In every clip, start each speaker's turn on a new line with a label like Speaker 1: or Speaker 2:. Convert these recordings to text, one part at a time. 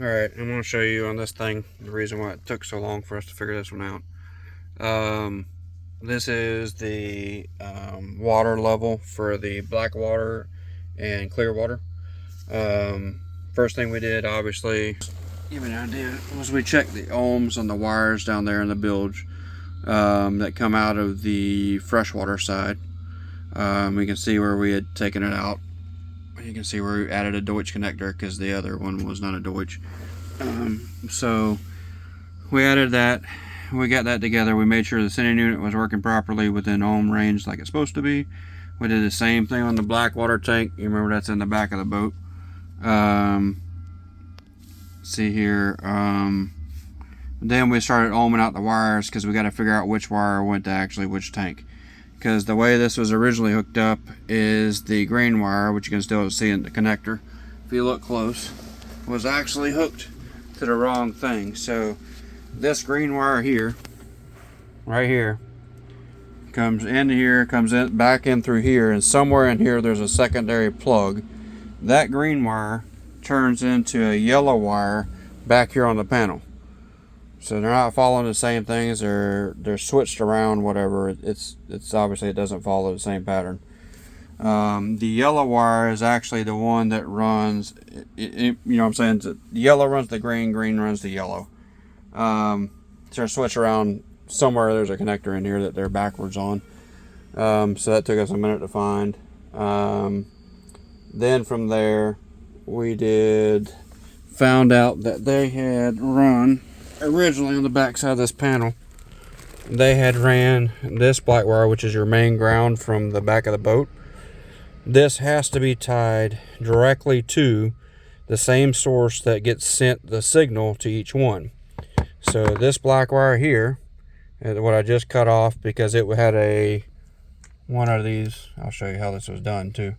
Speaker 1: Alright, I'm going to show you on this thing the reason why it took so long for us to figure this one out. This is the water level for the black water and clear water. First thing we did, obviously, give me an idea, was we checked the ohms on the wires down there in the bilge that come out of the freshwater side. We can see where we had taken it out. You can see where we added a Deutsch connector because the other one was not a Deutsch. So we added that. We got that together. We made sure the sending unit was working properly within ohm range like it's supposed to be. We did the same thing on the black water tank. You remember that's in the back of the boat. See here. Then we started ohming out the wires because we got to figure out which wire went to actually which tank. Because the way this was originally hooked up is the green wire, which you can still see in the connector, if you look close, was actually hooked to the wrong thing. So this green wire here, right here, comes in here, comes in back in through here, and somewhere in here there's a secondary plug. That green wire turns into a yellow wire back here on the panel. So they're not following the same things. They're switched around, whatever. It's obviously it doesn't follow the same pattern. The yellow wire is actually the one that runs. You know what I'm saying? The yellow runs the green. Green runs the yellow. So they're switched around. Somewhere there's a connector in here that they're backwards on. So that took us a minute to find. Then from there, we found out that they had run. Originally on the back side of this panel, they had ran this black wire, which is your main ground from the back of the boat. This has to be tied directly to the same source that gets sent the signal to each one. So this black wire here is what I just cut off because it had one of these. I'll show you how this was done too.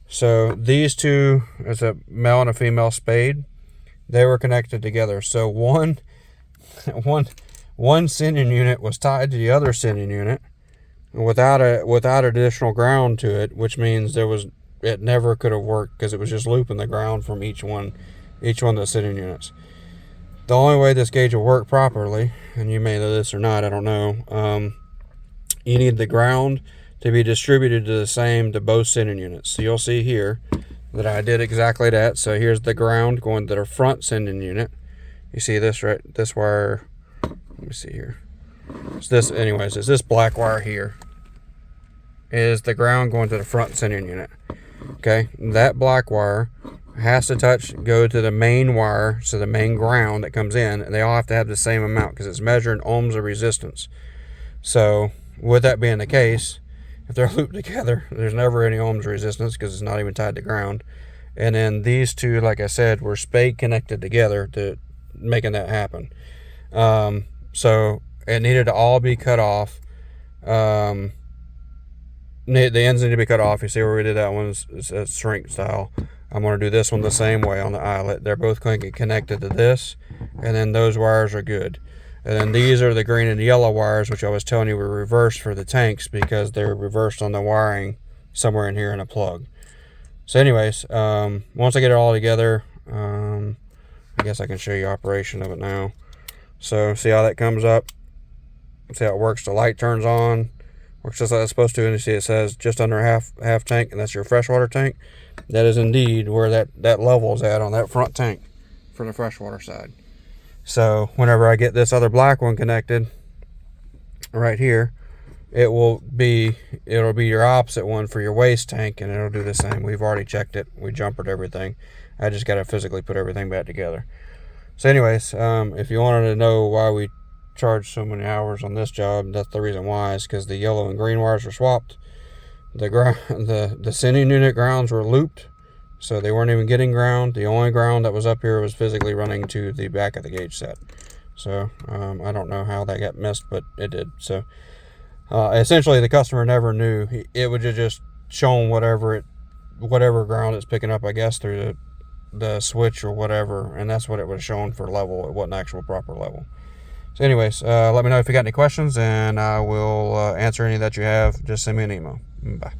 Speaker 1: So these two, is a male and a female spade. They were connected together. So one sending unit was tied to the other sending unit without additional ground to it, which means it never could have worked because it was just looping the ground from each one of the sending units. The only way this gauge will work properly, and you may know this or not, I don't know, you need the ground to be distributed to the same to both sending units. So you'll see here that I did exactly that. So here's the ground going to the front sending unit. You see this, right? This wire, let me see here. It's this black wire here is the ground going to the front sending unit. Okay, that black wire has to go to the main wire, so the main ground that comes in, and they all have to have the same amount because it's measuring ohms of resistance. So with that being the case, if they're looped together, there's never any ohms resistance because it's not even tied to ground. And then these two, like I said, were spade connected together to making that happen. So it needed to all be cut off. The ends need to be cut off. You see where we did that one? It's a shrink style. I'm going to do this one the same way on the eyelet. They're both going to get connected to this, and then those wires are good. And then these are the green and the yellow wires, which I was telling you were reversed for the tanks because they're reversed on the wiring somewhere in here in a plug. So anyways, once I get it all together, I guess I can show you operation of it now. So see how that comes up? See how it works? The light turns on, works just like it's supposed to, and you see it says just under half tank, and that's your freshwater tank. That is indeed where that level is at on that front tank for the freshwater side. So whenever I get this other black one connected right here, it'll be your opposite one for your waste tank, and it'll do the same. We've already checked it. We jumpered everything. I just got to physically put everything back together. So anyways, if you wanted to know why we charged so many hours on this job, that's the reason why, is because the yellow and green wires were swapped. The sending unit grounds were looped, so they weren't even getting ground. The only ground that was up here was physically running to the back of the gauge set. So I don't know how that got missed, but it did. So essentially the customer never knew. It would have just shown whatever ground it's picking up, I guess, through the switch or whatever, and that's what it would have shown for level. It wasn't actual proper level. So anyways, let me know if you got any questions, and I will answer any that you have. Just send me an email. Bye.